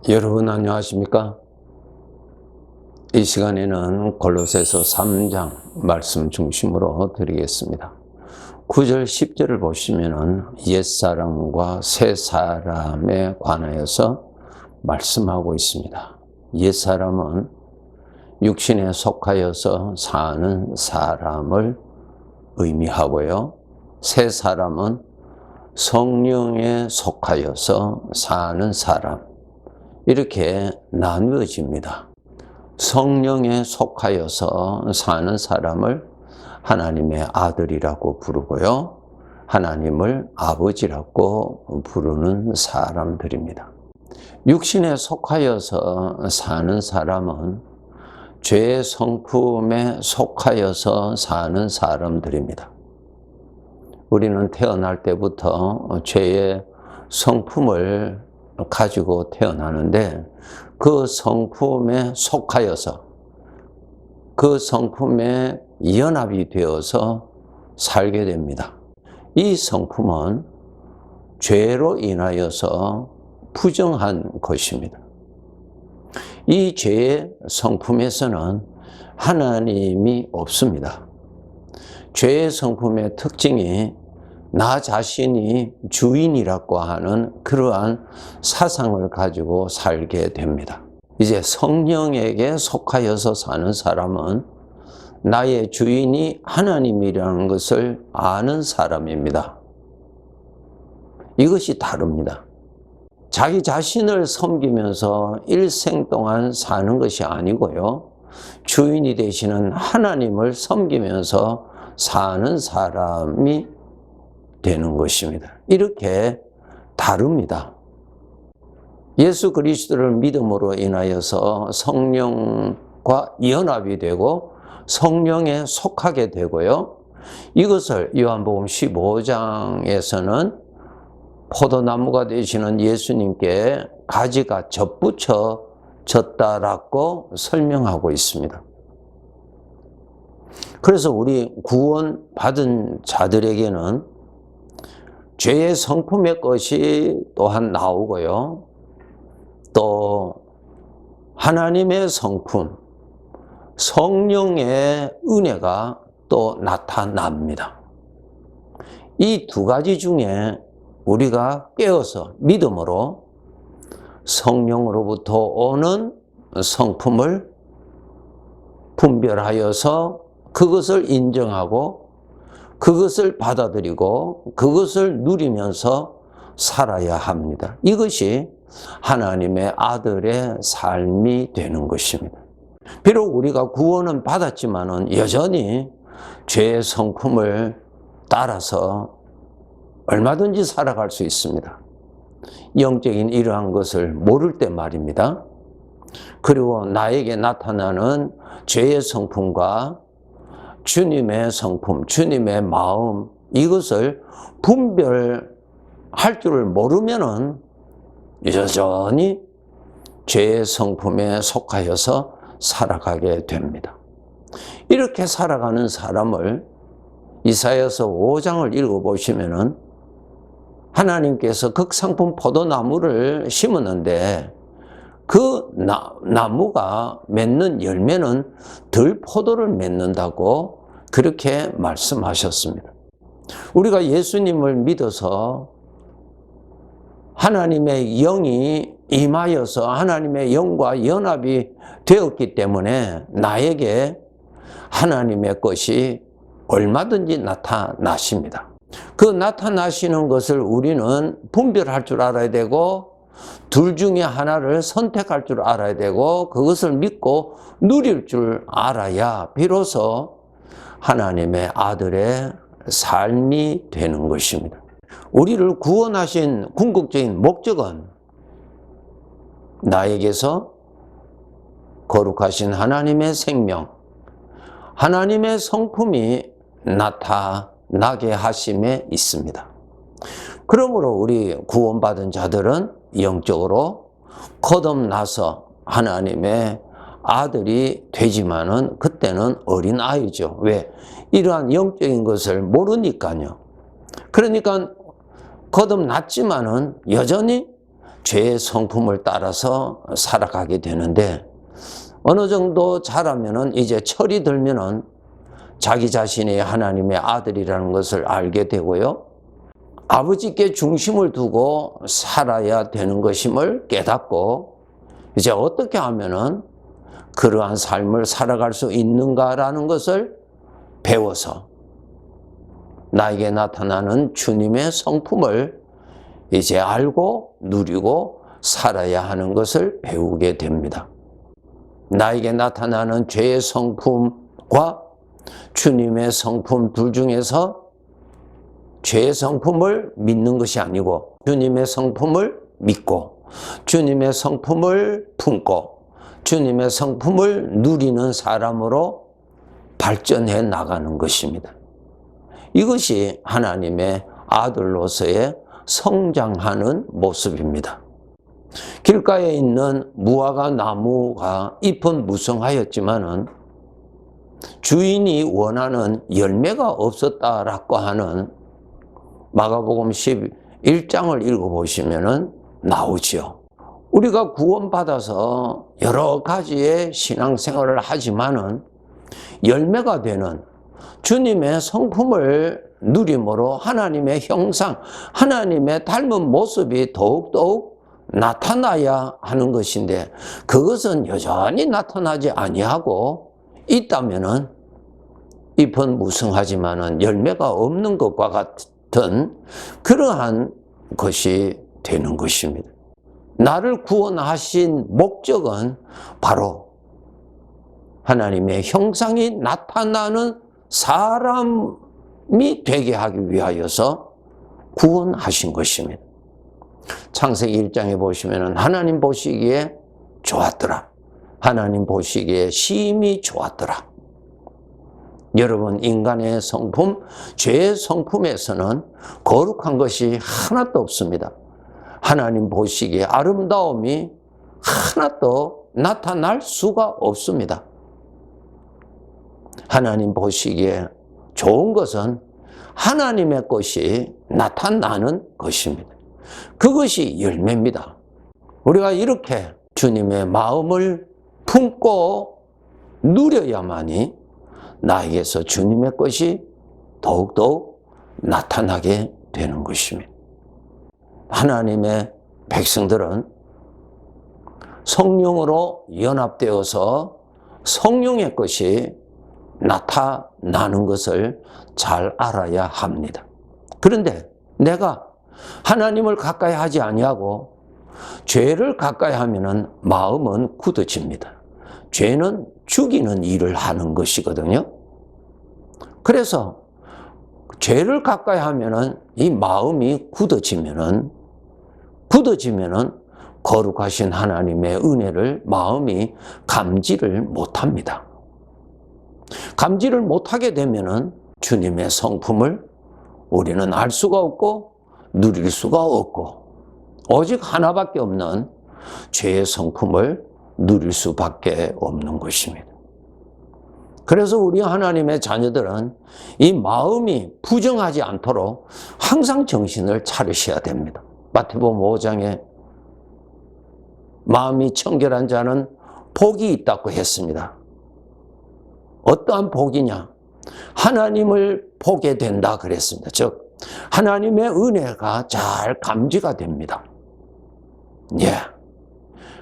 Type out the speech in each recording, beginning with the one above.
여러분 안녕하십니까? 이 시간에는 골로새서 3장 말씀 중심으로 드리겠습니다. 9절 10절을 보시면은 옛사람과 새사람에 관하여서 말씀하고 있습니다. 옛사람은 육신에 속하여서 사는 사람을 의미하고요. 새사람은 성령에 속하여서 사는 사람, 이렇게 나누어집니다. 성령에 속하여서 사는 사람을 하나님의 아들이라고 부르고요. 하나님을 아버지라고 부르는 사람들입니다. 육신에 속하여서 사는 사람은 죄의 성품에 속하여서 사는 사람들입니다. 우리는 태어날 때부터 죄의 성품을 가지고 태어나는데 그 성품에 속하여서 그 성품에 연합이 되어서 살게 됩니다. 이 성품은 죄로 인하여서 부정한 것입니다. 이 죄의 성품에서는 하나님이 없습니다. 죄의 성품의 특징이 나 자신이 주인이라고 하는 그러한 사상을 가지고 살게 됩니다. 이제 성령에게 속하여서 사는 사람은 나의 주인이 하나님이라는 것을 아는 사람입니다. 이것이 다릅니다. 자기 자신을 섬기면서 일생 동안 사는 것이 아니고요. 주인이 되시는 하나님을 섬기면서 사는 사람이 되는 것입니다. 이렇게 다릅니다. 예수 그리스도를 믿음으로 인하여서 성령과 연합이 되고 성령에 속하게 되고요. 이것을 요한복음 15장에서는 포도나무가 되시는 예수님께 가지가 접붙여졌다라고 설명하고 있습니다. 그래서 우리 구원 받은 자들에게는 죄의 성품의 것이 또한 나오고요. 또 하나님의 성품, 성령의 은혜가 또 나타납니다. 이 두 가지 중에 우리가 깨어서 믿음으로 성령으로부터 오는 성품을 분별하여서 그것을 인정하고 그것을 받아들이고 그것을 누리면서 살아야 합니다. 이것이 하나님의 아들의 삶이 되는 것입니다. 비록 우리가 구원은 받았지만은 여전히 죄의 성품을 따라서 얼마든지 살아갈 수 있습니다. 영적인 이러한 것을 모를 때 말입니다. 그리고 나에게 나타나는 죄의 성품과 주님의 성품, 주님의 마음, 이것을 분별할 줄을 모르면은 여전히 죄의 성품에 속하여서 살아가게 됩니다. 이렇게 살아가는 사람을 이사야서 5장을 읽어보시면은 하나님께서 극상품 포도나무를 심었는데 그 나무가 맺는 열매는 덜 포도를 맺는다고 그렇게 말씀하셨습니다. 우리가 예수님을 믿어서 하나님의 영이 임하여서 하나님의 영과 연합이 되었기 때문에 나에게 하나님의 것이 얼마든지 나타나십니다. 그 나타나시는 것을 우리는 분별할 줄 알아야 되고 둘 중에 하나를 선택할 줄 알아야 되고 그것을 믿고 누릴 줄 알아야 비로소 하나님의 아들의 삶이 되는 것입니다. 우리를 구원하신 궁극적인 목적은 나에게서 거룩하신 하나님의 생명, 하나님의 성품이 나타나게 하심에 있습니다. 그러므로 우리 구원받은 자들은 영적으로 거듭나서 하나님의 아들이 되지만은 그때는 어린아이죠. 왜? 이러한 영적인 것을 모르니까요. 그러니까 거듭났지만은 여전히 죄의 성품을 따라서 살아가게 되는데, 어느 정도 자라면은 이제 철이 들면은 자기 자신이 하나님의 아들이라는 것을 알게 되고요. 아버지께 중심을 두고 살아야 되는 것임을 깨닫고, 이제 어떻게 하면은 그러한 삶을 살아갈 수 있는가라는 것을 배워서 나에게 나타나는 주님의 성품을 이제 알고 누리고 살아야 하는 것을 배우게 됩니다. 나에게 나타나는 죄의 성품과 주님의 성품 둘 중에서 죄의 성품을 믿는 것이 아니고 주님의 성품을 믿고 주님의 성품을 품고 주님의 성품을 누리는 사람으로 발전해 나가는 것입니다. 이것이 하나님의 아들로서의 성장하는 모습입니다. 길가에 있는 무화과 나무가 잎은 무성하였지만은 주인이 원하는 열매가 없었다라고 하는 마가복음 11장을 읽어보시면 나오죠. 우리가 구원받아서 여러 가지의 신앙생활을 하지만은 열매가 되는 주님의 성품을 누림으로 하나님의 형상, 하나님의 닮은 모습이 더욱더욱 나타나야 하는 것인데, 그것은 여전히 나타나지 아니하고 있다면은 잎은 무성하지만은 열매가 없는 것과 같은 그러한 것이 되는 것입니다. 나를 구원하신 목적은 바로 하나님의 형상이 나타나는 사람이 되게 하기 위하여서 구원하신 것입니다. 창세기 1장에 보시면 하나님 보시기에 좋았더라. 하나님 보시기에 심히 좋았더라. 여러분, 인간의 성품, 죄의 성품에서는 거룩한 것이 하나도 없습니다. 하나님 보시기에 아름다움이 하나도 나타날 수가 없습니다. 하나님 보시기에 좋은 것은 하나님의 것이 나타나는 것입니다. 그것이 열매입니다. 우리가 이렇게 주님의 마음을 품고 누려야만이 나에게서 주님의 것이 더욱더욱 나타나게 되는 것입니다. 하나님의 백성들은 성령으로 연합되어서 성령의 것이 나타나는 것을 잘 알아야 합니다. 그런데 내가 하나님을 가까이 하지 아니하고 죄를 가까이 하면은 마음은 굳어집니다. 죄는 죽이는 일을 하는 것이거든요. 그래서 죄를 가까이 하면은 이 마음이 굳어지면은 거룩하신 하나님의 은혜를 마음이 감지를 못합니다. 감지를 못하게 되면은 주님의 성품을 우리는 알 수가 없고 누릴 수가 없고 오직 하나밖에 없는 죄의 성품을 누릴 수밖에 없는 것입니다. 그래서 우리 하나님의 자녀들은 이 마음이 부정하지 않도록 항상 정신을 차리셔야 됩니다. 마태복음 5장에 마음이 청결한 자는 복이 있다고 했습니다. 어떠한 복이냐? 하나님을 보게 된다 그랬습니다. 즉 하나님의 은혜가 잘 감지가 됩니다. 예,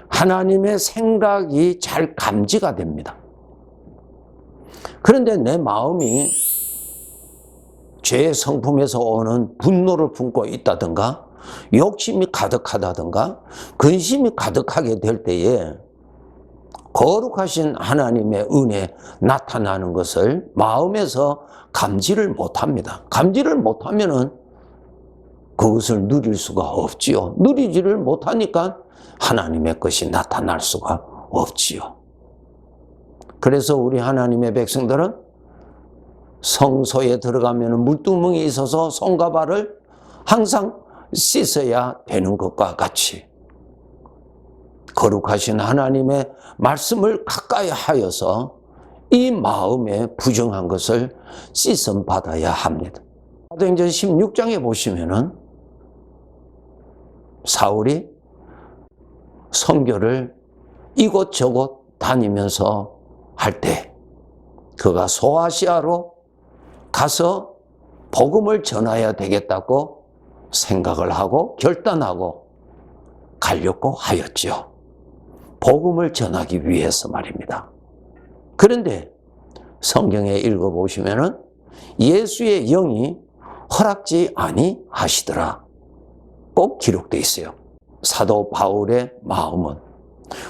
하나님의 생각이 잘 감지가 됩니다. 그런데 내 마음이 죄의 성품에서 오는 분노를 품고 있다든가 욕심이 가득하다든가 근심이 가득하게 될 때에 거룩하신 하나님의 은혜 나타나는 것을 마음에서 감지를 못합니다. 감지를 못하면은 그것을 누릴 수가 없지요. 누리지를 못하니까 하나님의 것이 나타날 수가 없지요. 그래서 우리 하나님의 백성들은 성소에 들어가면 물두멍이 있어서 손과 발을 항상 씻어야 되는 것과 같이 거룩하신 하나님의 말씀을 가까이 하여서 이 마음에 부정한 것을 씻음 받아야 합니다. 사도행전 16장에 보시면은 사울이 선교를 이곳저곳 다니면서 할 때 그가 소아시아로 가서 복음을 전해야 되겠다고 생각을 하고 결단하고 가려고 하였죠. 복음을 전하기 위해서 말입니다. 그런데 성경에 읽어보시면은 예수의 영이 허락지 아니하시더라 꼭 기록되어 있어요. 사도 바울의 마음은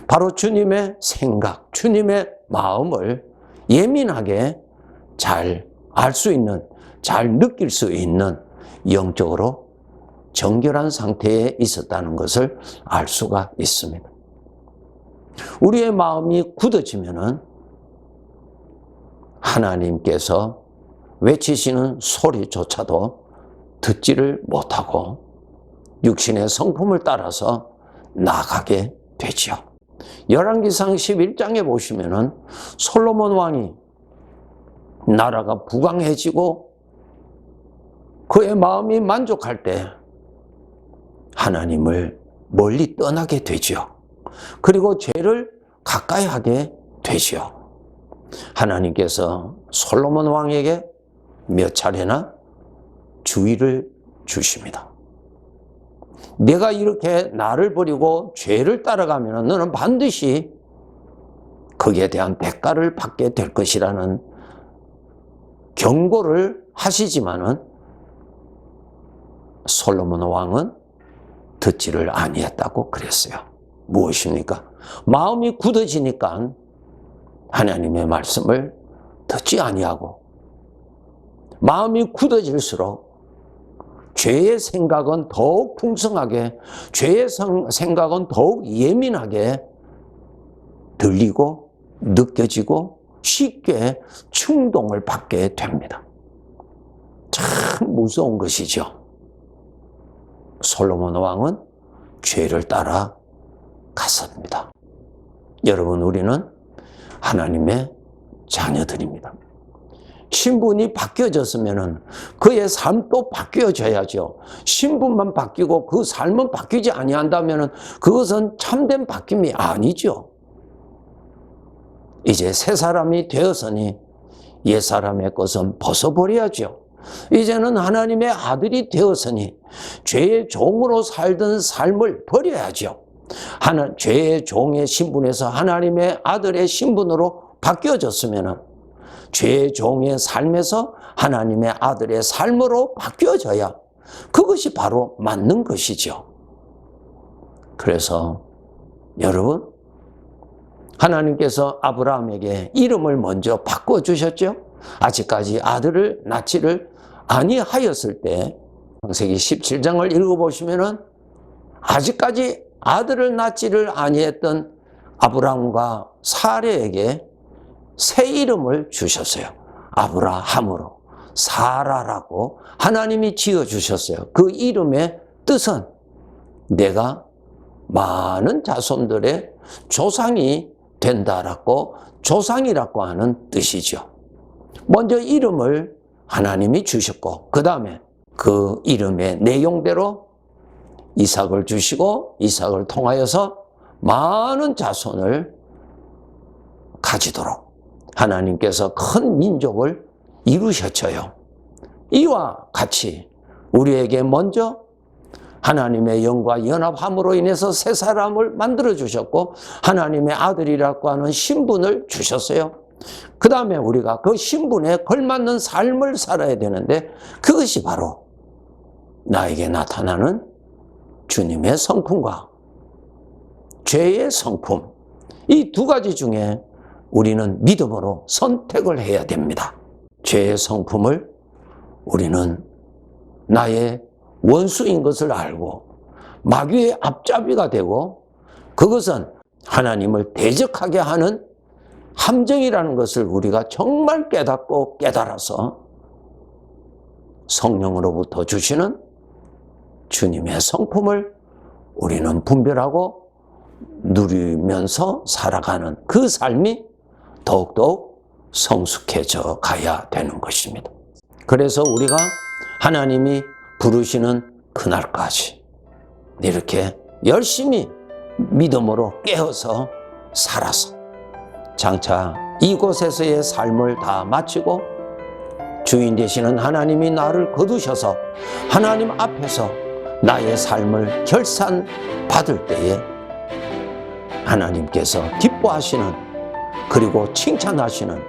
바로 주님의 생각, 주님의 마음을 예민하게 잘 알 수 있는, 잘 느낄 수 있는 영적으로 정결한 상태에 있었다는 것을 알 수가 있습니다. 우리의 마음이 굳어지면은 하나님께서 외치시는 소리조차도 듣지를 못하고 육신의 성품을 따라서 나가게 되죠. 열왕기상 11장에 보시면은 솔로몬 왕이 나라가 부강해지고 그의 마음이 만족할 때 하나님을 멀리 떠나게 되죠. 그리고 죄를 가까이 하게 되죠. 하나님께서 솔로몬 왕에게 몇 차례나 주의를 주십니다. 내가 이렇게 나를 버리고 죄를 따라가면 너는 반드시 거기에 대한 대가를 받게 될 것이라는 경고를 하시지만은 솔로몬 왕은 듣지를 아니했다고 그랬어요. 무엇입니까? 마음이 굳어지니까 하나님의 말씀을 듣지 아니하고 마음이 굳어질수록 죄의 생각은 더욱 풍성하게, 죄의 생각은 더욱 예민하게 들리고 느껴지고 쉽게 충동을 받게 됩니다. 참 무서운 것이죠. 솔로몬 왕은 죄를 따라 갔습니다. 여러분, 우리는 하나님의 자녀들입니다. 신분이 바뀌어졌으면 그의 삶도 바뀌어져야죠. 신분만 바뀌고 그 삶은 바뀌지 아니한다면 그것은 참된 바뀜이 아니죠. 이제 새 사람이 되었으니 옛 사람의 것은 벗어버려야죠. 이제는 하나님의 아들이 되었으니 죄의 종으로 살던 삶을 버려야죠. 죄의 종의 신분에서 하나님의 아들의 신분으로 바뀌어졌으면 죄의 종의 삶에서 하나님의 아들의 삶으로 바뀌어져야 그것이 바로 맞는 것이죠. 그래서 여러분, 하나님께서 아브라함에게 이름을 먼저 바꿔주셨죠. 아직까지 아들을 낳지를 아니하였을 때 창세기 17장을 읽어보시면 아직까지 아들을 낳지를 아니했던 아브라함과 사레에게 새 이름을 주셨어요. 아브라함으로 사라라고 하나님이 지어주셨어요. 그 이름의 뜻은 내가 많은 자손들의 조상이 된다라고, 조상이라고 하는 뜻이죠. 먼저 이름을 하나님이 주셨고 그 다음에 그 이름의 내용대로 이삭을 주시고 이삭을 통하여서 많은 자손을 가지도록 하나님께서 큰 민족을 이루셨어요. 이와 같이 우리에게 먼저 하나님의 영과 연합함으로 인해서 새 사람을 만들어 주셨고 하나님의 아들이라고 하는 신분을 주셨어요. 그 다음에 우리가 그 신분에 걸맞는 삶을 살아야 되는데 그것이 바로 나에게 나타나는 주님의 성품과 죄의 성품, 이 두 가지 중에 우리는 믿음으로 선택을 해야 됩니다. 죄의 성품을 우리는 나의 원수인 것을 알고 마귀의 앞잡이가 되고 그것은 하나님을 대적하게 하는 함정이라는 것을 우리가 정말 깨닫고 깨달아서 성령으로부터 주시는 주님의 성품을 우리는 분별하고 누리면서 살아가는 그 삶이 더욱더욱 성숙해져 가야 되는 것입니다. 그래서 우리가 하나님이 부르시는 그날까지 이렇게 열심히 믿음으로 깨어서 살아서 장차 이곳에서의 삶을 다 마치고 주인 되시는 하나님이 나를 거두셔서 하나님 앞에서 나의 삶을 결산받을 때에 하나님께서 기뻐하시는, 그리고 칭찬하시는,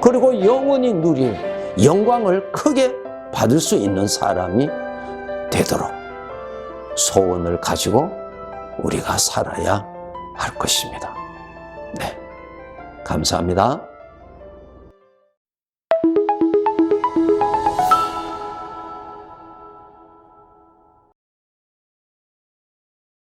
그리고 영원히 누릴 영광을 크게 받을 수 있는 사람이 되도록 소원을 가지고 우리가 살아야 할 것입니다. 네, 감사합니다.